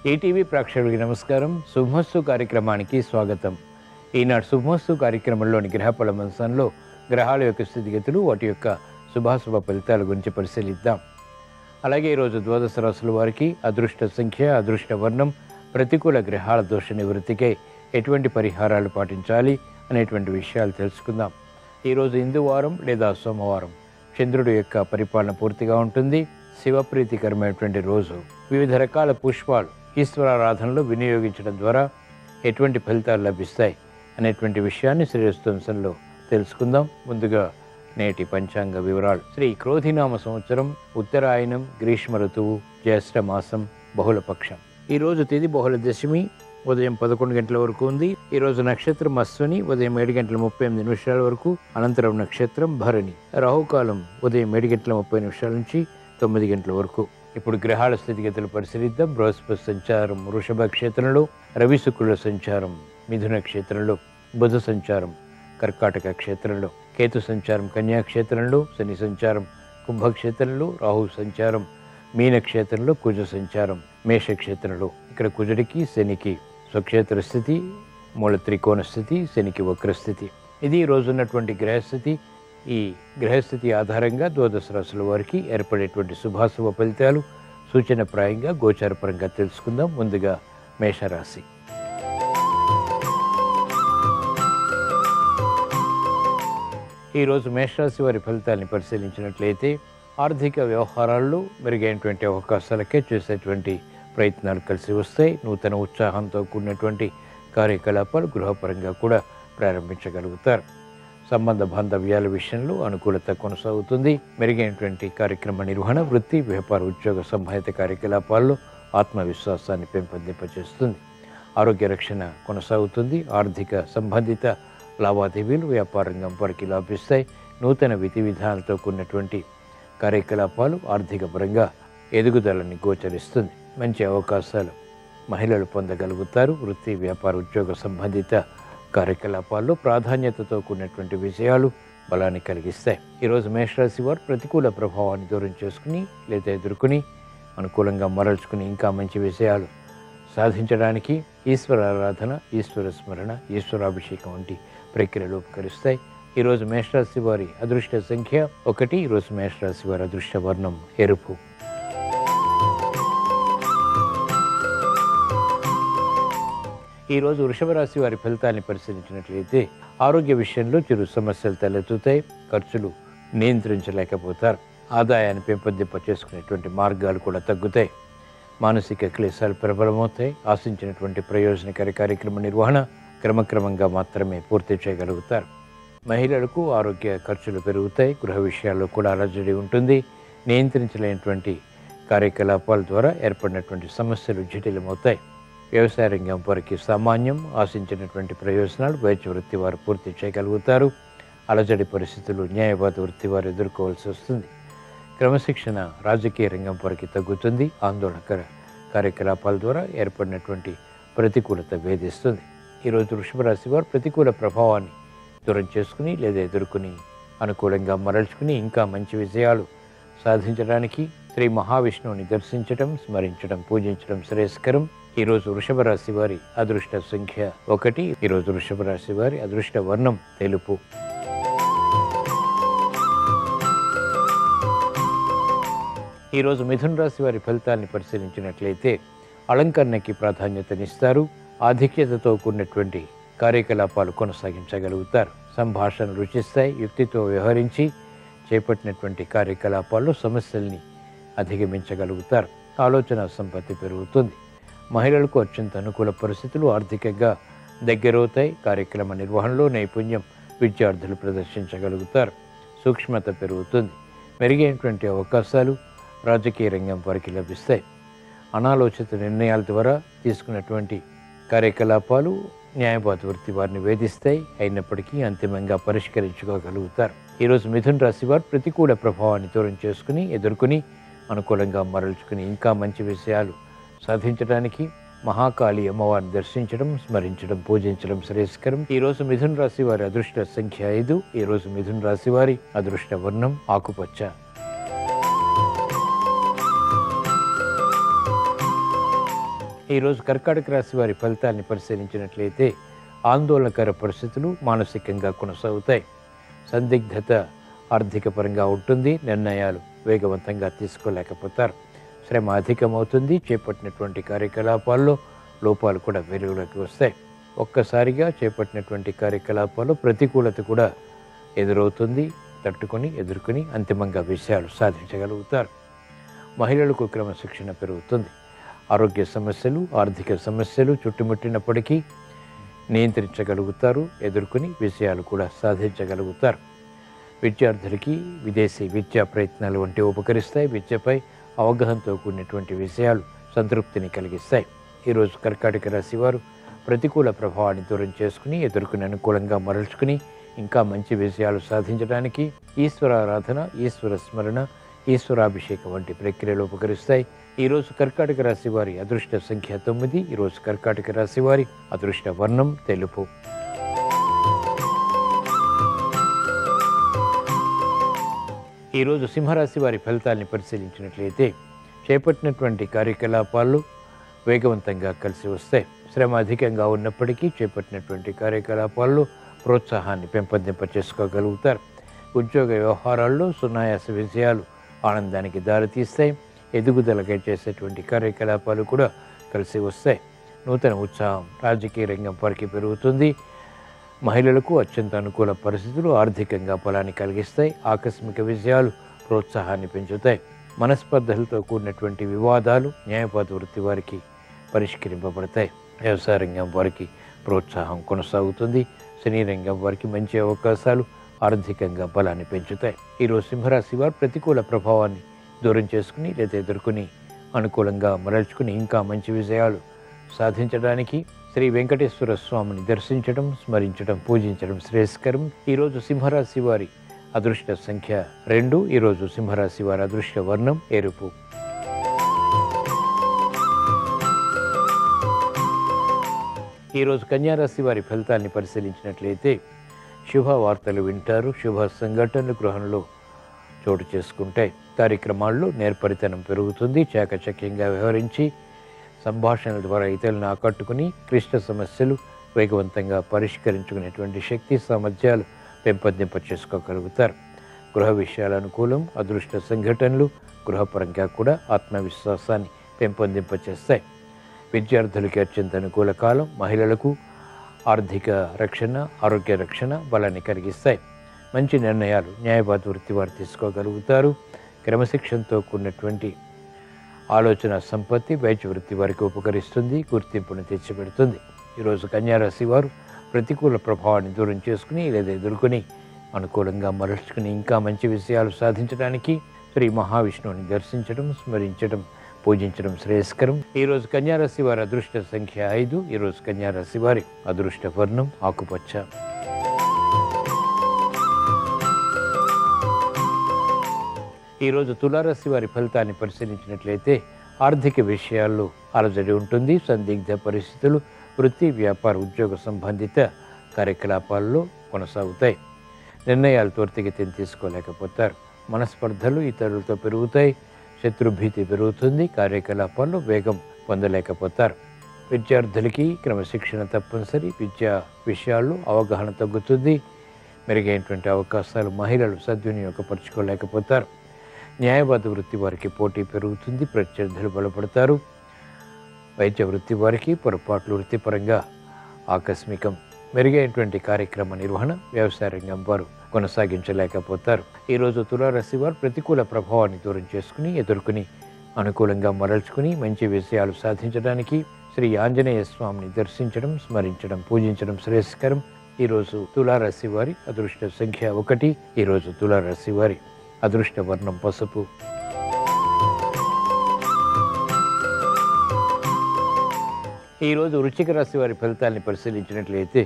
ETV ప్రేక్షకులకి నమస్కారం. శుభమస్తు కార్యక్రమానికి స్వాగతం. ఈనాడు శుభమస్తు కార్యక్రమంలోని గ్రహఫల అంశంలో గ్రహాల యొక్క స్థితిగతులు, వాటి యొక్క శుభాశుభ ఫలితాల గురించి పరిశీలిద్దాం. అలాగే ఈరోజు ద్వాదశ రాశుల వారికి అదృష్ట సంఖ్య, అదృష్ట వర్ణం, ప్రతికూల గ్రహాల దోష నివృత్తికై ఎటువంటి పరిహారాలు పాటించాలి అనేటువంటి విషయాలు తెలుసుకుందాం. ఈరోజు ఇందువారం లేదా సోమవారం. చంద్రుడి యొక్క పరిపాలన పూర్తిగా ఉంటుంది. శివప్రీతికరమైనటువంటి రోజు. వివిధ రకాల పుష్పాలు ఈశ్వరారాధనలో వినియోగించడం ద్వారా ఎటువంటి ఫలితాలు లభిస్తాయి అనేటువంటి విషయాన్ని శ్రేయస్తంశంలో తెలుసుకుందాం. ముందుగా నేటి పంచాంగ వివరాలు. శ్రీ క్రోధినామ సంవత్సరం, ఉత్తరాయణం, గ్రీష్మ ఋతువు, జ్యేష్ఠ మాసం, బహుళపక్షం. ఈరోజు తిథి బహుళ దశమి ఉదయం 11 గంటల వరకు ఉంది. ఈరోజు నక్షత్రం అశ్విని ఉదయం 7 గంటల 38 నిమిషాల వరకు, అనంతరం నక్షత్రం భరణి. రాహుకాలం ఉదయం 7 గంటల 30 నిమిషాల నుంచి 9 గంటల వరకు. ఇప్పుడు గ్రహాల స్థితిగతులు పరిశీలిద్దాం. బృహస్పతి సంచారం వృషభ క్షేత్రంలో, రవి శుక్రుల సంచారం మిథున క్షేత్రంలో, బుధ సంచారం కర్కాటక క్షేత్రంలో, కేతు సంచారం కన్యా క్షేత్రంలో, శని సంచారం కుంభక్షేత్రంలో, రాహు సంచారం మీన క్షేత్రంలో, కుజ సంచారం మేష క్షేత్రంలో. ఇక్కడ కుజుడికి శనికి స్వక్షేత్ర స్థితి, మూల త్రికోణ స్థితి, శనికి వక్రస్థితి. ఇది ఈ రోజున్నటువంటి గ్రహస్థితి. ఈ గ్రహస్థితి ఆధారంగా ద్వాదశ రాశుల వారికి ఏర్పడేటువంటి శుభాశుభ ఫలితాలు సూచనప్రాయంగా గోచారపరంగా తెలుసుకుందాం. ముందుగా మేషరాశి. ఈరోజు మేషరాశి వారి ఫలితాన్ని పరిశీలించినట్లయితే ఆర్థిక వ్యవహారాల్లో మెరుగైనటువంటి అవకాశాలకే చేసేటువంటి ప్రయత్నాలు కలిసి వస్తాయి. నూతన ఉత్సాహంతో కూడినటువంటి కార్యకలాపాలు గృహపరంగా కూడా ప్రారంభించగలుగుతారు. సంబంధ బాంధవ్యాల విషయంలో అనుకూలత కొనసాగుతుంది. మెరుగైనటువంటి కార్యక్రమ నిర్వహణ, వృత్తి, వ్యాపార, ఉద్యోగ సంబంధిత కార్యకలాపాల్లో ఆత్మవిశ్వాసాన్ని పెంపొందింపచేస్తుంది. ఆరోగ్య రక్షణ కొనసాగుతుంది. ఆర్థిక సంబంధిత లావాదేవీలు వ్యాపార రంగం వారికి లాభిస్తాయి. నూతన విధి విధానాలతో కూడినటువంటి కార్యకలాపాలు ఆర్థిక పరంగా ఎదుగుదలని గోచరిస్తుంది. మంచి అవకాశాలు మహిళలు పొందగలుగుతారు. వృత్తి, వ్యాపార, ఉద్యోగ సంబంధిత కార్యకలాపాల్లో ప్రాధాన్యతతో కూడినటువంటి విజయాలు బలాన్ని కలిగిస్తాయి. ఈరోజు మేషరాశి వారు ప్రతికూల ప్రభావాన్ని దూరం చేసుకుని లేదా ఎదుర్కొని అనుకూలంగా మరల్చుకుని ఇంకా మంచి విజయాలు సాధించడానికి ఈశ్వర ఆరాధన, ఈశ్వర స్మరణ, ఈశ్వరాభిషేకం వంటి ప్రక్రియలు ఉపకరిస్తాయి. ఈరోజు మేషరాశి వారి అదృష్ట సంఖ్య 1. ఈరోజు మేషరాశి వారి అదృష్ట వర్ణం ఎరుపు. ఈరోజు వృషభ రాశి వారి ఫలితాన్ని పరిశీలించినట్లయితే ఆరోగ్య విషయంలో చిరు సమస్యలు తలెత్తుతాయి. ఖర్చులు నియంత్రించలేకపోతారు. ఆదాయాన్ని పెంపొందింపచేసుకునేటువంటి మార్గాలు కూడా తగ్గుతాయి. మానసిక క్లేశాలు ప్రబలమవుతాయి. ఆశించినటువంటి ప్రయోజనకర కార్యక్రమ నిర్వహణ క్రమక్రమంగా మాత్రమే పూర్తి చేయగలుగుతారు. మహిళలకు ఆరోగ్య ఖర్చులు పెరుగుతాయి. గృహ విషయాల్లో కూడా అలజడి ఉంటుంది. నియంత్రించలేనటువంటి కార్యకలాపాల ద్వారా ఏర్పడినటువంటి సమస్యలు జటిలమవుతాయి. వ్యవసాయ రంగం వారికి సామాన్యం. ఆశించినటువంటి ప్రయోజనాలు వైద్య వృత్తి వారు పూర్తి చేయగలుగుతారు. అలజడి పరిస్థితులు న్యాయవాద వృత్తి వారు ఎదుర్కోవాల్సి వస్తుంది. క్రమశిక్షణ రాజకీయ రంగం వారికి తగ్గుతుంది. ఆందోళనకర కార్యకలాపాల ద్వారా ఏర్పడినటువంటి ప్రతికూలత వేధిస్తుంది. ఈరోజు వృషభ రాశి వారు ప్రతికూల ప్రభావాన్ని దూరం చేసుకుని లేదా ఎదుర్కొని అనుకూలంగా మరల్చుకుని ఇంకా మంచి విజయాలు సాధించడానికి శ్రీ మహావిష్ణువుని దర్శించడం, స్మరించడం, పూజించడం శ్రేయస్కరం. ఈరోజు వృషభ రాశి వారి అదృష్ట సంఖ్య 1. ఈరోజు వృషభ రాశి వారి అదృష్ట వర్ణం తెలుపు. ఈరోజు మిథున రాశి వారి ఫలితాన్ని పరిశీలించినట్లయితే అలంకరణకి ప్రాధాన్యతనిస్తారు. ఆధిక్యతతో కూడినటువంటి కార్యకలాపాలు కొనసాగించగలుగుతారు. సంభాషణ రుచిస్తాయి. యుక్తితో వ్యవహరించి చేపట్టినటువంటి కార్యకలాపాల్లో సమస్యల్ని అధిగమించగలుగుతారు. ఆలోచన సంపత్తి పెరుగుతుంది. మహిళలకు అత్యంత అనుకూల పరిస్థితులు ఆర్థికంగా దగ్గరవుతాయి. కార్యక్రమ నిర్వహణలో నైపుణ్యం విద్యార్థులు ప్రదర్శించగలుగుతారు. సూక్ష్మత పెరుగుతుంది. మెరుగైనటువంటి అవకాశాలు రాజకీయ రంగం వారికి లభిస్తాయి. అనాలోచిత నిర్ణయాల ద్వారా తీసుకున్నటువంటి కార్యకలాపాలు న్యాయవాద వృత్తి వారిని వేధిస్తాయి. అయినప్పటికీ అంతిమంగా పరిష్కరించుకోగలుగుతారు. ఈరోజు మిథున రాశి వారు ప్రతికూల ప్రభావాన్ని దూరం చేసుకుని ఎదుర్కొని అనుకూలంగా మరల్చుకుని ఇంకా మంచి విషయాలు సాధించడానికి మహాకాళి అమ్మవారిని దర్శించడం, స్మరించడం, పూజించడం శ్రేయస్కరం. ఈరోజు మిథున రాశి వారి అదృష్ట సంఖ్య 5. ఈరోజు మిథున రాశి వారి అదృష్ట వర్ణం ఆకుపచ్చ. ఈరోజు కర్కాటక రాశి వారి ఫలితాన్ని పరిశీలించినట్లయితే ఆందోళనకర పరిస్థితులు మానసికంగా కొనసాగుతాయి. సందిగ్ధత ఆర్థిక పరంగా ఉంటుంది. నిర్ణయాలు వేగవంతంగా తీసుకోలేకపోతారు. శ్రమ అధికమవుతుంది. చేపట్టినటువంటి కార్యకలాపాల్లో లోపాలు కూడా వెలుగులోకి వస్తాయి. ఒక్కసారిగా చేపట్టినటువంటి కార్యకలాపాల్లో ప్రతికూలత కూడా ఎదురవుతుంది. ఎదుర్కొని అంతిమంగా విషయాలు సాధించగలుగుతారు. మహిళలకు క్రమశిక్షణ పెరుగుతుంది. ఆరోగ్య సమస్యలు, ఆర్థిక సమస్యలు చుట్టుముట్టినప్పటికీ నియంత్రించగలుగుతారు. ఎదుర్కొని విషయాలు కూడా సాధించగలుగుతారు. విద్యార్థులకి విదేశీ విద్యా ప్రయత్నాలు వంటివి ఉపకరిస్తాయి. విద్యపై అవగాహనతో కూడినటువంటి విషయాలు సంతృప్తిని కలిగిస్తాయి. ఈరోజు కర్కాటక రాశి వారు ప్రతికూల ప్రభావాన్ని దూరం చేసుకుని ఎదుర్కొని అనుకూలంగా మరల్చుకుని ఇంకా మంచి విషయాలు సాధించడానికి ఈశ్వరారాధన, ఈశ్వర స్మరణ, ఈశ్వరాభిషేకం వంటి ప్రక్రియలు ఉపకరిస్తాయి. ఈరోజు కర్కాటక రాశి వారి అదృష్ట సంఖ్య 9. ఈరోజు కర్కాటక రాశి వారి అదృష్ట వర్ణం తెలుపు. ఈరోజు సింహరాశి వారి ఫలితాన్ని పరిశీలించినట్లయితే చేపట్టినటువంటి కార్యకలాపాలు వేగవంతంగా కలిసి వస్తాయి. శ్రమ అధికంగా ఉన్నప్పటికీ చేపట్టినటువంటి కార్యకలాపాల్లో ప్రోత్సాహాన్ని పెంపొందింప చేసుకోగలుగుతారు. ఉద్యోగ వ్యవహారాల్లో సునాయాస విజయాలు ఆనందానికి దారితీస్తాయి. ఎదుగుదలకై చేసేటువంటి కార్యకలాపాలు కూడా కలిసి వస్తాయి. నూతన ఉత్సాహం రాజకీయ రంగం వారికి పెరుగుతుంది. మహిళలకు అత్యంత అనుకూల పరిస్థితులు ఆర్థికంగా బలాన్ని కలిగిస్తాయి. ఆకస్మిక విజయాలు ప్రోత్సాహాన్ని పెంచుతాయి. మనస్పర్ధలతో కూడినటువంటి వివాదాలు న్యాయపాత వృత్తి వారికి పరిష్కరింపబడతాయి. వ్యవసాయ రంగం వారికి ప్రోత్సాహం కొనసాగుతుంది. సినీ రంగం వారికి మంచి అవకాశాలు ఆర్థికంగా బలాన్ని పెంచుతాయి. ఈరోజు సింహరాశి వారు ప్రతికూల ప్రభావాన్ని దూరం చేసుకుని లేదా ఎదుర్కొని అనుకూలంగా మరల్చుకుని ఇంకా మంచి విజయాలు సాధించడానికి శ్రీ వెంకటేశ్వర స్వామిని దర్శించడం, స్మరించడం, పూజించడం శ్రేయస్కరం. ఈరోజు సింహరాశి వారి అదృష్ట సంఖ్య 2. ఈరోజు సింహరాశి వారి అదృష్ట వర్ణం ఎరుపు. ఈరోజు కన్యారాశి వారి ఫలితాన్ని పరిశీలించినట్లయితే శుభవార్తలు వింటారు. శుభ సంఘటనలు గృహంలో చోటు చేసుకుంటాయి. కార్యక్రమాల్లో నేర్పరితనం పెరుగుతుంది. చాకచక్యంగా వ్యవహరించి సంభాషణల ద్వారా ఇతరులను ఆకట్టుకుని క్లిష్ట సమస్యలు వేగవంతంగా పరిష్కరించుకునేటువంటి శక్తి సామర్థ్యాలు పెంపొందింప చేసుకోగలుగుతారు. గృహ విషయాల అనుకూలం. అదృష్ట సంఘటనలు గృహపరంగా కూడా ఆత్మవిశ్వాసాన్ని పెంపొందింప చేస్తాయి. విద్యార్థులకి అత్యంత అనుకూల కాలం. మహిళలకు ఆర్థిక రక్షణ, ఆరోగ్య రక్షణ బలాన్ని కలిగిస్తాయి. మంచి నిర్ణయాలు న్యాయవాద వృత్తి వారు తీసుకోగలుగుతారు. క్రమశిక్షణతో కూడినటువంటి ఆలోచన సంపత్తి వైద్య వృత్తి వారికి ఉపకరిస్తుంది. గుర్తింపును తెచ్చిపెడుతుంది. ఈరోజు కన్యారాశి వారు ప్రతికూల ప్రభావాన్ని దూరం చేసుకుని లేదా ఎదుర్కొని అనుకూలంగా మరల్చుకుని ఇంకా మంచి విషయాలు సాధించడానికి శ్రీ మహావిష్ణువుని దర్శించడం, స్మరించడం, పూజించడం శ్రేయస్కరం. ఈరోజు కన్యారాశి వారి అదృష్ట సంఖ్య 5. ఈరోజు కన్యారాశి వారి అదృష్ట వర్ణం ఆకుపచ్చ. ఈరోజు తులారాశి వారి ఫలితాన్ని పరిశీలించినట్లయితే ఆర్థిక విషయాల్లో అలజడి ఉంటుంది. సందిగ్ధ పరిస్థితులు వృత్తి, వ్యాపార, ఉద్యోగ సంబంధిత కార్యకలాపాల్లో కొనసాగుతాయి. నిర్ణయాలు త్వరితగతిని తీసుకోలేకపోతారు. మనస్పర్ధలు ఇతరులతో పెరుగుతాయి. శత్రుభీతి పెరుగుతుంది. కార్యకలాపాల్లో వేగం పొందలేకపోతారు. విద్యార్థులకి క్రమశిక్షణ తప్పనిసరి. విద్యా విషయాల్లో అవగాహన తగ్గుతుంది. మెరుగైనటువంటి అవకాశాలు మహిళలు సద్వినియోగపరచుకోలేకపోతారు. న్యాయవాద వృత్తి వారికి పోటీ పెరుగుతుంది. ప్రత్యర్థులు బలపడతారు. వైద్య వృత్తి వారికి పొరపాట్లు వృత్తిపరంగా ఆకస్మికం. మెరుగైనటువంటి కార్యక్రమ నిర్వహణ వ్యవసాయ రంగం వారు కొనసాగించలేకపోతారు. ఈరోజు తులారాశి వారు ప్రతికూల ప్రభావాన్ని దూరం చేసుకుని ఎదుర్కొని అనుకూలంగా మరల్చుకుని మంచి విషయాలు సాధించడానికి శ్రీ ఆంజనేయ స్వామిని దర్శించడం, స్మరించడం, పూజించడం శ్రేయస్కరం. ఈరోజు తులారాశి వారి అదృష్ట సంఖ్య 1. ఈరోజు తులారాశి వారి అదృష్ట వర్ణం పసుపు. ఈరోజు వృశ్చిక రాశి వారి ఫలితాన్ని పరిశీలించినట్లయితే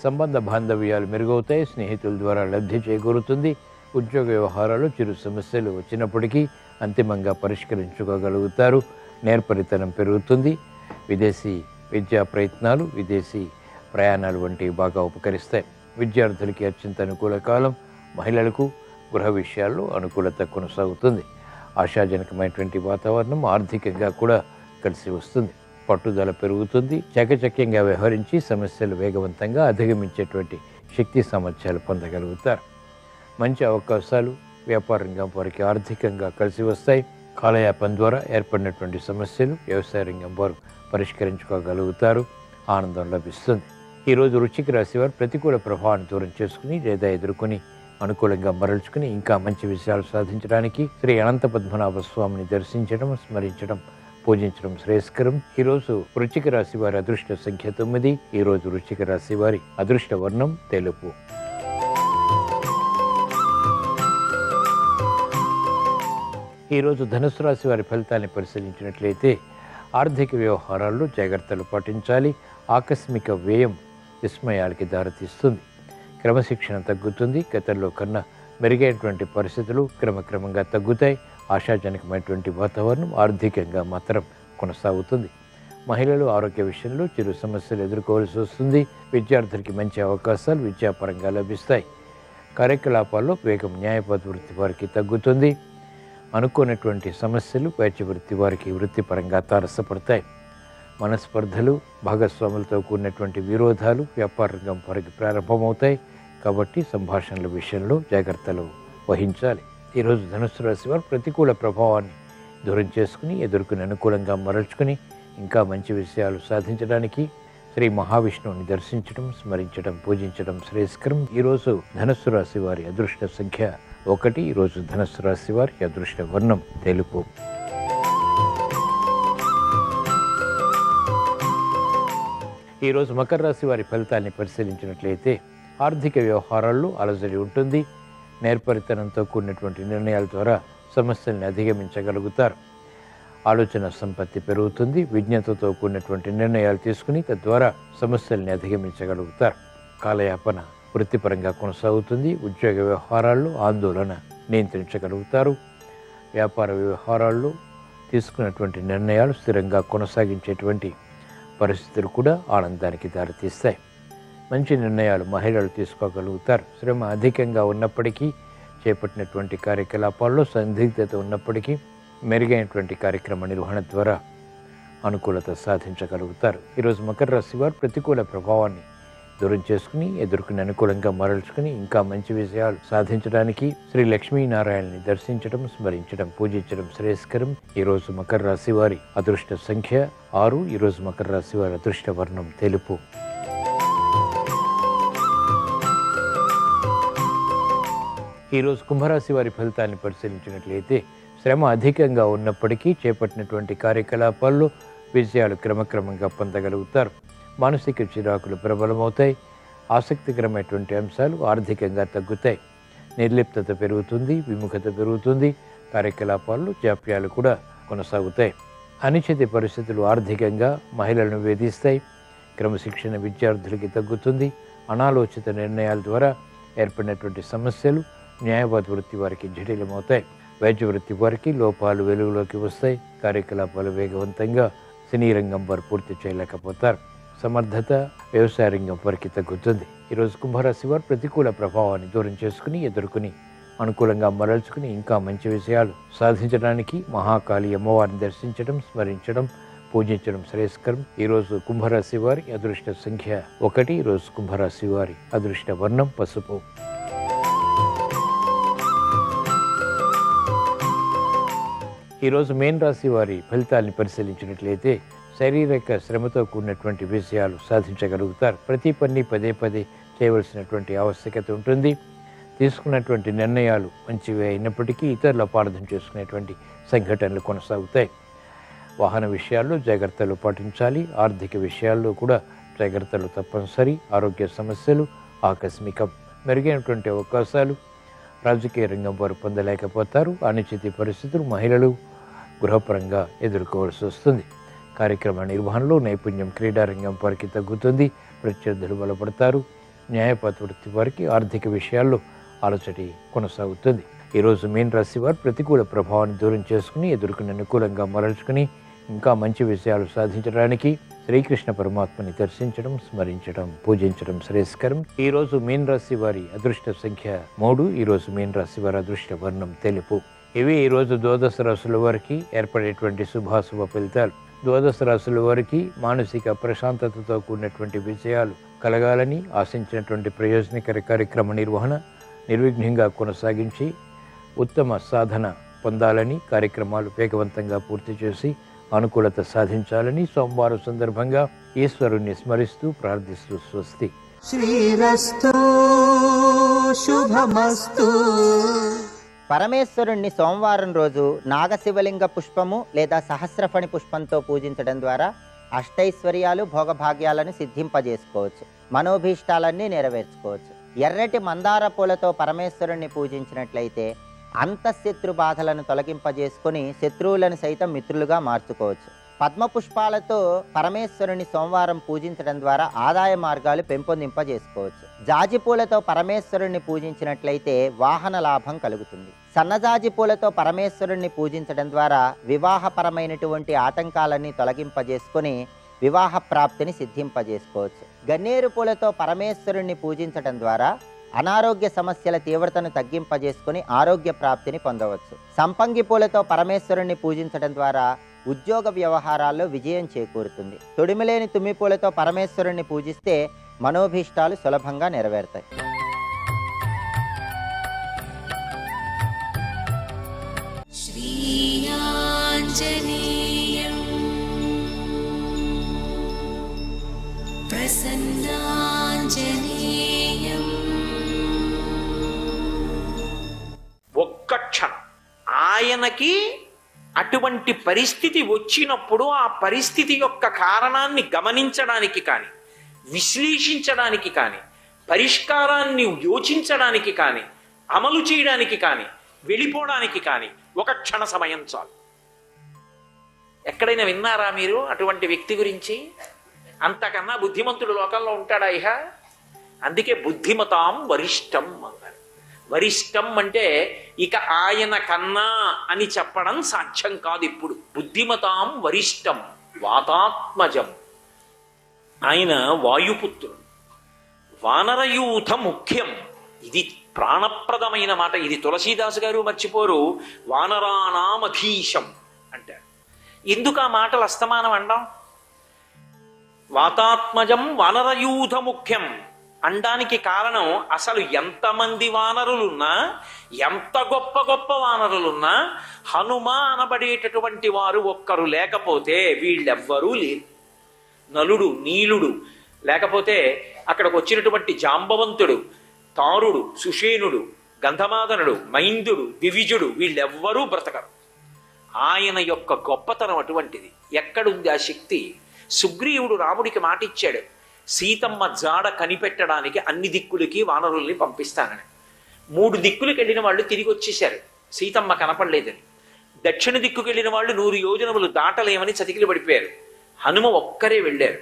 సంబంధ బాంధవ్యాలు మెరుగవుతాయి. స్నేహితుల ద్వారా లబ్ధి చేకూరుతుంది. ఉద్యోగ వ్యవహారాలు చిరు సమస్యలు వచ్చినప్పటికీ అంతిమంగా పరిష్కరించుకోగలుగుతారు. నేర్పరితనం పెరుగుతుంది. విదేశీ విద్యా ప్రయత్నాలు, విదేశీ ప్రయాణాలు వంటివి బాగా ఉపకరిస్తాయి. విద్యార్థులకి అత్యంత అనుకూల కాలం. మహిళలకు గృహ విషయాల్లో అనుకూలత కొనసాగుతుంది. ఆశాజనకమైనటువంటి వాతావరణం ఆర్థికంగా కూడా కలిసి వస్తుంది. పట్టుదల పెరుగుతుంది. చకచక్యంగా వ్యవహరించి సమస్యలు వేగవంతంగా అధిగమించేటువంటి శక్తి సామర్థ్యాలు పొందగలుగుతారు. మంచి అవకాశాలు వ్యాపార రంగం వారికి ఆర్థికంగా కలిసి వస్తాయి. కాలయాపన ద్వారా ఏర్పడినటువంటి సమస్యలు వ్యవసాయ రంగం వారు పరిష్కరించుకోగలుగుతారు. ఆనందం లభిస్తుంది. ఈరోజు వృశ్చిక రాశి వారు ప్రతికూల ప్రభావాన్ని దూరం చేసుకుని లేదా ఎదుర్కొని అనుకూలంగా మరల్చుకుని ఇంకా మంచి విషయాలు సాధించడానికి శ్రీ అనంత పద్మనాభ స్వామిని దర్శించడం, స్మరించడం, పూజించడం శ్రేయస్కరం. ఈరోజు వృశ్చిక రాశి వారి అదృష్ట సంఖ్య 9. ఈరోజు వృశ్చిక రాశి వారి అదృష్ట వర్ణం తెలుపు. ఈరోజు ధనుసు రాశి వారి ఫలితాన్ని పరిశీలించినట్లయితే ఆర్థిక వ్యవహారాల్లో జాగ్రత్తలు పాటించాలి. ఆకస్మిక వ్యయం విస్మయాలకి దారితీస్తుంది. క్రమశిక్షణ తగ్గుతుంది. గతంలో కన్నా మెరుగైనటువంటి పరిస్థితులు క్రమక్రమంగా తగ్గుతాయి. ఆశాజనకమైనటువంటి వాతావరణం ఆర్థికంగా మాత్రం కొనసాగుతుంది. మహిళలు ఆరోగ్య విషయంలో చిరు సమస్యలు ఎదుర్కోవాల్సి వస్తుంది. విద్యార్థులకి మంచి అవకాశాలు విద్యాపరంగా లభిస్తాయి. కార్యకలాపాల్లో వేగం న్యాయపద వృత్తి వారికి తగ్గుతుంది. అనుకోనటువంటి సమస్యలు వైద్య వృత్తి వారికి వృత్తిపరంగా తారసపడతాయి. మనస్పర్ధలు, భాగస్వాములతో కూడినటువంటి విరోధాలు వ్యాపార రంగం వారికి ప్రారంభమవుతాయి. కాబట్టి సంభాషణల విషయంలో జాగ్రత్తలు వహించాలి. ఈరోజు ధనుస్సు రాశి వారు ప్రతికూల ప్రభావాన్ని దూరం చేసుకుని ఎదుర్కొని అనుకూలంగా మరల్చుకుని ఇంకా మంచి విషయాలు సాధించడానికి శ్రీ మహావిష్ణువుని దర్శించడం, స్మరించడం, పూజించడం శ్రేయస్కరం. ఈరోజు ధనుస్సు రాశి వారి అదృష్ట సంఖ్య 1. ఈరోజు ధనుస్సు రాశి వారి అదృష్ట వర్ణం తెలుపు. ఈరోజు మకర రాశి వారి ఫలితాన్ని పరిశీలించినట్లయితే ఆర్థిక వ్యవహారాల్లో అలజడి ఉంటుంది. నేర్పరితనంతో కూడినటువంటి నిర్ణయాల ద్వారా సమస్యల్ని అధిగమించగలుగుతారు. ఆలోచన సంపత్తి పెరుగుతుంది. విజ్ఞతతో కూడినటువంటి నిర్ణయాలు తీసుకుని తద్వారా సమస్యల్ని అధిగమించగలుగుతారు. కాలయాపన వృత్తిపరంగా కొనసాగుతుంది. ఉద్యోగ వ్యవహారాల్లో ఆందోళన నియంత్రించగలుగుతారు. వ్యాపార వ్యవహారాల్లో తీసుకున్నటువంటి నిర్ణయాలు స్థిరంగా కొనసాగించేటువంటి పరిస్థితులు కూడా ఆనందానికి దారితీస్తాయి. మంచి నిర్ణయాలు మహిళలు తీసుకోగలుగుతారు. శ్రమ అధికంగా ఉన్నప్పటికీ చేపట్టినటువంటి కార్యకలాపాల్లో సందిగ్ధత ఉన్నప్పటికీ మెరుగైనటువంటి కార్యక్రమ నిర్వహణ ద్వారా అనుకూలత సాధించగలుగుతారు. ఈరోజు మకర రాశి వారు ప్రతికూల ప్రభావాన్ని దూరం చేసుకుని ఎదుర్కొని అనుకూలంగా మరల్చుకుని ఇంకా మంచి విషయాలు సాధించడానికి శ్రీ లక్ష్మీనారాయణని దర్శించడం, స్మరించడం, పూజించడం శ్రేయస్కరం. ఈరోజు మకర రాశి వారి అదృష్ట సంఖ్య 6. ఈరోజు మకర రాశి వారి అదృష్ట వర్ణం తెలుపు. ఈరోజు కుంభరాశి వారి ఫలితాన్ని పరిశీలించినట్లయితే శ్రమ అధికంగా ఉన్నప్పటికీ చేపట్టినటువంటి కార్యకలాపాల్లో విజయాలు క్రమక్రమంగా పొందగలుగుతారు. మానసిక చిరాకులు ప్రబలమవుతాయి. ఆసక్తికరమైనటువంటి అంశాలు ఆర్థికంగా తగ్గుతాయి. నిర్లిప్తత పెరుగుతుంది. విముఖత పెరుగుతుంది. కార్యకలాపాల్లో జాప్యాలు కూడా కొనసాగుతాయి. అనిశ్చిత పరిస్థితులు ఆర్థికంగా మహిళలను వేధిస్తాయి. క్రమశిక్షణ విద్యార్థులకి తగ్గుతుంది. అనాలోచిత నిర్ణయాల ద్వారా ఏర్పడినటువంటి సమస్యలు న్యాయవాద వృత్తి వారికి జటిలమవుతాయి. వైద్య వృత్తి వారికి లోపాలు వెలుగులోకి వస్తాయి. కార్యకలాపాలు వేగవంతంగా సినీ రంగం వారు పూర్తి చేయలేకపోతారు. సమర్థత వ్యవసాయ రంగం వారికి తగ్గుతుంది. ఈరోజు కుంభరాశి వారు ప్రతికూల ప్రభావాన్ని దూరం చేసుకుని ఎదుర్కొని అనుకూలంగా మరల్చుకుని ఇంకా మంచి విషయాలు సాధించడానికి మహాకాళి అమ్మవారిని దర్శించడం, స్మరించడం, పూజించడం శ్రేయస్కరం. ఈరోజు కుంభరాశి వారి అదృష్ట సంఖ్య 1. ఈరోజు కుంభరాశి వారి అదృష్ట వర్ణం పసుపు. ఈరోజు మేన్ రాశి వారి ఫలితాన్ని పరిశీలించినట్లయితే శారీరక శ్రమతో కూడినటువంటి విషయాలు సాధించగలుగుతారు. ప్రతి పని పదే పదే చేయవలసినటువంటి ఆవశ్యకత ఉంటుంది. తీసుకున్నటువంటి నిర్ణయాలు మంచివి అయినప్పటికీ ఇతరులు అపార్థం చేసుకునేటువంటి సంఘటనలు కొనసాగుతాయి. వాహన విషయాల్లో జాగ్రత్తలు పాటించాలి. ఆర్థిక విషయాల్లో కూడా జాగ్రత్తలు తప్పనిసరి. ఆరోగ్య సమస్యలు ఆకస్మికం. మెరుగైనటువంటి అవకాశాలు రాజకీయ రంగం వారు పొందలేకపోతారు. అనిశ్చిత పరిస్థితులు మహిళలు గృహపరంగా ఎదుర్కోవాల్సి వస్తుంది. కార్యక్రమ నిర్వహణలో నైపుణ్యం క్రీడారంగం వారికి తగ్గుతుంది. ప్రత్యర్థులు బలపడతారు. న్యాయపాత వృత్తి వారికి ఆర్థిక విషయాల్లో అలసటి కొనసాగుతుంది. ఈరోజు మీన రాశి వారు ప్రతికూల ప్రభావాన్ని దూరం చేసుకుని ఎదుర్కొని అనుకూలంగా మరల్చుకుని ఇంకా మంచి విషయాలు సాధించడానికి శ్రీకృష్ణ పరమాత్మని దర్శించడం, స్మరించడం, పూజించడం శ్రేయస్కరం. ఈరోజు మీన రాశి వారి అదృష్ట సంఖ్య 3. ఈరోజు మీన రాశి వారి అదృష్ట వర్ణం తెలుపు. ఇవి ఈరోజు ద్వాదశ రాశుల వారికి ఏర్పడేటువంటి శుభాశుభ ఫలితాలు. ద్వాదశ రాశుల వారికి మానసిక ప్రశాంతతతో కూడినటువంటి విజయాలు కలగాలని ఆశించినటువంటి ప్రయోజనకర కార్యక్రమ నిర్వహణ నిర్విఘ్నంగా కొనసాగించి ఉత్తమ సాధన పొందాలని, కార్యక్రమాలు వేగవంతంగా పూర్తి చేసి అనుకూలత సాధించాలని సోమవారం సందర్భంగా ఈశ్వరుణ్ణి స్మరిస్తూ ప్రార్థిస్తూ స్వస్తి. శ్రీరస్తు శుభమస్తు. పరమేశ్వరుణ్ణి సోమవారం రోజు నాగశివలింగ పుష్పము లేదా సహస్రఫణి పుష్పంతో పూజించడం ద్వారా అష్టైశ్వర్యాలు భోగభాగ్యాలను సిద్ధింపజేసుకోవచ్చు, మనోభీష్టాలన్నీ నెరవేర్చుకోవచ్చు. ఎర్రటి మందార పూలతో పరమేశ్వరుణ్ణి పూజించినట్లయితే అంతఃశత్రు బాధలను తొలగింపజేసుకొని శత్రువులను సైతం మిత్రులుగా మార్చుకోవచ్చు. పద్మపుష్పాలతో పరమేశ్వరుని సోమవారం పూజించడం ద్వారా ఆదాయ మార్గాలు పెంపొందింపజేసుకోవచ్చు. జాజి పూలతో పరమేశ్వరుణ్ణి పూజించినట్లయితే వాహన లాభం కలుగుతుంది. సన్నజాజి పూలతో పరమేశ్వరుణ్ణి పూజించడం ద్వారా వివాహపరమైనటువంటి ఆటంకాలన్నీ తొలగింపజేసుకొని వివాహ ప్రాప్తిని సిద్ధింపజేసుకోవచ్చు. గన్నేరు పూలతో పరమేశ్వరుణ్ణి పూజించడం ద్వారా అనారోగ్య సమస్యల తీవ్రతను తగ్గింపజేసుకుని ఆరోగ్య ప్రాప్తిని పొందవచ్చు. సంపంగి పూలతో పరమేశ్వరుణ్ణి పూజించడం ద్వారా ఉద్యోగ వ్యవహారాల్లో విజయం చేకూరుతుంది. తొడిమిలేని తుమ్మి పూలతో పరమేశ్వరుణ్ణి పూజిస్తే మనోభీష్టాలు సులభంగా నెరవేరుతాయి. ఒక్క క్షణం ఆయనకి అటువంటి పరిస్థితి వచ్చినప్పుడు ఆ పరిస్థితి యొక్క కారణాన్ని గమనించడానికి కానీ, విశ్లేషించడానికి కానీ, పరిష్కారాన్ని యోచించడానికి కానీ, అమలు చేయడానికి కానీ, వెళ్ళిపోవడానికి కానీ ఒక క్షణ సమయం చాలు. ఎక్కడైనా విన్నారా మీరు అటువంటి వ్యక్తి గురించి? అంతకన్నా బుద్ధిమంతుడు లోకంలో ఉంటాడా ఇహ? అందుకే బుద్ధిమతాం వరిష్టం అన్నారు. వరిష్టం అంటే ఇక ఆయన కన్నా అని చెప్పడం సాధ్యం కాదు. ఇప్పుడు బుద్ధిమతాం వరిష్టం వాతాత్మజం. ఆయన వాయుపుత్రుడు, వానరయూథ ముఖ్యం. ఇది ప్రాణప్రదమైన మాట. ఇది తులసీదాసు గారు మర్చిపోరు. వానరానామధీశం అంటారు. ఎందుకు ఆ మాటలు అస్తమానం అండం? వాతాత్మజం వానరయూథ ముఖ్యం అనడానికి కారణం, అసలు ఎంతమంది వానరులున్నా, ఎంత గొప్ప గొప్ప వానరులున్నా హనుమ అనబడేటటువంటి వారు ఒక్కరు లేకపోతే వీళ్ళెవ్వరూ లేరు. నలుడు, నీలుడు, లేకపోతే అక్కడికి వచ్చినటువంటి జాంబవంతుడు, తారుడు, సుషేనుడు, గంధమాదనుడు, మైందుడు, వివిజుడు, వీళ్ళెవ్వరూ బ్రతకరు. ఆయన యొక్క గొప్పతనం అటువంటిది. ఎక్కడుంది ఆ శక్తి? సుగ్రీవుడు రాముడికి మాటిచ్చాడు, సీతమ్మ జాడ కనిపెట్టడానికి అన్ని దిక్కులకి వానరుల్ని పంపిస్తానని. 3 దిక్కులకు వెళ్ళిన వాళ్ళు తిరిగి వచ్చేశారు, సీతమ్మ కనపడలేదని. దక్షిణ దిక్కుకు వెళ్ళిన వాళ్ళు 100 యోజనములు దాటలేమని చతికిలు పడిపోయారు. హనుమ ఒక్కరే వెళ్ళారు.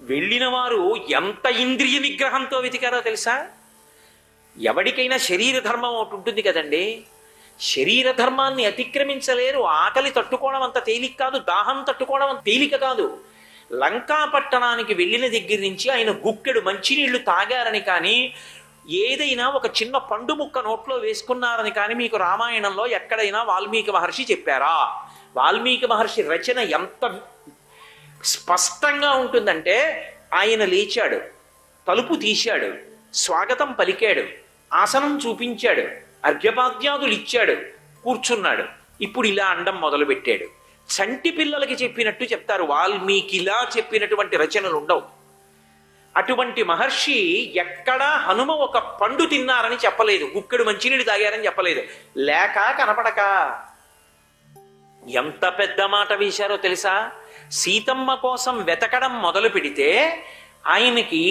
వెళ్ళిన వారు ఎంత ఇంద్రియ నిగ్రహంతో వెతికారో తెలుసా? ఎవడికైనా శరీర ధర్మం ఒకటి ఉంటుంది కదండి. శరీర ధర్మాన్ని అతిక్రమించలేరు. ఆకలి తట్టుకోవడం అంత తేలిక కాదు, దాహం తట్టుకోవడం అంత తేలిక కాదు. లంకా పట్టణానికి వెళ్ళిన దగ్గర నుంచి ఆయన గుక్కెడు మంచినీళ్లు తాగారని కానీ, ఏదైనా ఒక చిన్న పండు ముక్క నోట్లో వేసుకున్నారని కానీ మీకు రామాయణంలో ఎక్కడైనా వాల్మీకి మహర్షి చెప్పారా? వాల్మీకి మహర్షి రచన ఎంత స్పష్టంగా ఉంటుందంటే, ఆయన లేచాడు, తలుపు తీశాడు, స్వాగతం పలికాడు, ఆసనం చూపించాడు, అర్ఘ్యపాద్యాదులు ఇచ్చాడు, కూర్చున్నాడు. ఇప్పుడు ఇలా అండం మొదలుపెట్టాడు. చంటి పిల్లలకి చెప్పినట్టు చెప్తారు. వాల్మీకిలా చెప్పినటువంటి రచనలు ఉండవు. అటువంటి మహర్షి ఎక్కడా హనుమ ఒక పండు తిన్నారని చెప్పలేదు, గుక్కెడు మంచినీళ్ళు తాగారని చెప్పలేదు. లేక కనపడక ఎంత పెద్ద మాట వేశారో తెలుసా? సీతమ్మ కోసం వెతకడం మొదలు పెడితే ఆయనకి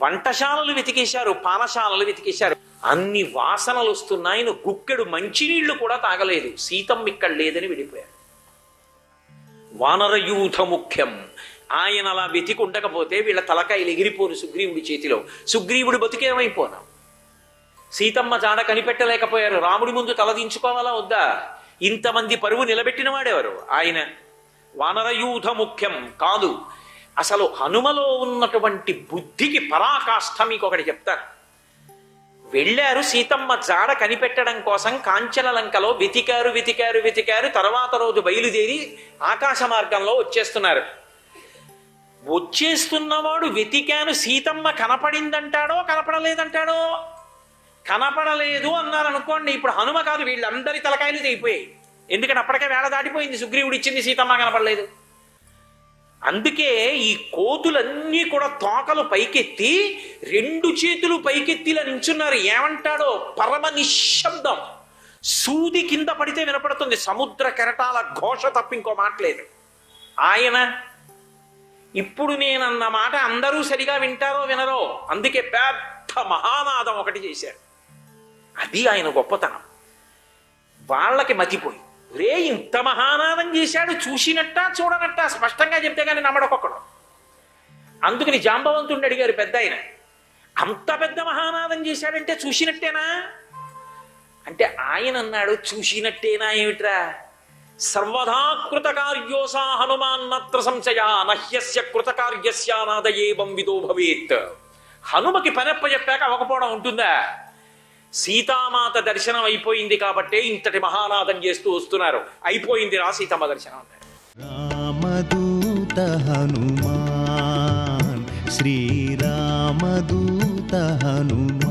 వంటశాలలు వెతికేశారు, పానశాలలు వెతికేశారు. అన్ని వాసనలు వస్తున్నాయన గుక్కెడు మంచినీళ్లు కూడా తాగలేదు. సీతమ్మ ఇక్కడ లేదని వెళ్ళిపోయారు. వానరయూథ ముఖ్యం. ఆయన అలా వెతికి ఉండకపోతే వీళ్ళ తలకాయలు ఎగిరిపోను సుగ్రీవుడి చేతిలో. సుగ్రీవుడు బతికేమైపోనా? సీతమ్మ జాడ కనిపెట్టలేకపోయారు. రాముడి ముందు తలదించుకోవాలా వద్దా? ఇంతమంది పరువు నిలబెట్టిన వాడెవరు? ఆయన. వానరయూథ ముఖ్యం కాదు. అసలు హనుమలో ఉన్నటువంటి బుద్ధికి పరాకాష్ఠ మీకు ఒకటి చెప్తాను. వెళ్ళారు సీతమ్మ జాడ కనిపెట్టడం కోసం కాంచన లంకలో వెతికారు. తర్వాత రోజు బయలుదేరి ఆకాశ మార్గంలో వచ్చేస్తున్నారు. వచ్చేస్తున్నవాడు వెతికాను సీతమ్మ కనపడిందంటాడో కనపడలేదంటాడో. కనపడలేదు అన్నారనుకోండి, ఇప్పుడు హనుమ కాదు వీళ్ళందరి తలకాయలు తెగిపోయాయి. ఎందుకంటే అప్పటికే వేళ దాటిపోయింది, సుగ్రీవుడు ఇచ్చింది సీతమ్మ కనపడలేదు. అందుకే ఈ కోతులన్నీ కూడా తోకలు పైకెత్తి 2 చేతులు పైకెత్తిలా నించున్నారు. ఏమంటాడో పరమ నిశ్శబ్దం, సూది కింద పడితే వినపడుతుంది, సముద్ర కెరటాల ఘోష తప్ప ఇంకో మాటలేదు. ఆయన ఇప్పుడు నేనన్న మాట అందరూ సరిగా వింటారో వినరో, అందుకే పెద్ద మహానాదం ఒకటి చేశారు. అది ఆయన గొప్పతనం. వాళ్ళకి మతిపోయి, రే ఇంత మహానాదం చేశాడు, చూసినట్ట చూడనట్ట స్పష్టంగా చెప్తే కానీ నమ్మడకొక్కడు. అందుకని జాంబవంతుడిని అడిగారు పెద్ద ఆయన, అంత పెద్ద మహానాదం చేశాడంటే చూసినట్టేనా అంటే ఆయన అన్నాడు, చూసినట్టేనా ఏమిట్రా, సర్వదా కృతకార్యోసా హనుమాన్నత్ర సంశయ నహ్యస్య కృతకార్యస్య నాదయేవం విదో భవేత్. హనుమకి పనప్ప చెప్పాక అవకపోవడం ఉంటుందా? సీతామాత దర్శనం అయిపోయింది కాబట్టే ఇంతటి మహానాదం చేస్తూ వస్తున్నారు. అయిపోయింది రా సీతమ్మ దర్శనం అన్నారు. రామదూత హనుమాన్ శ్రీరామదూత హనుమాన్.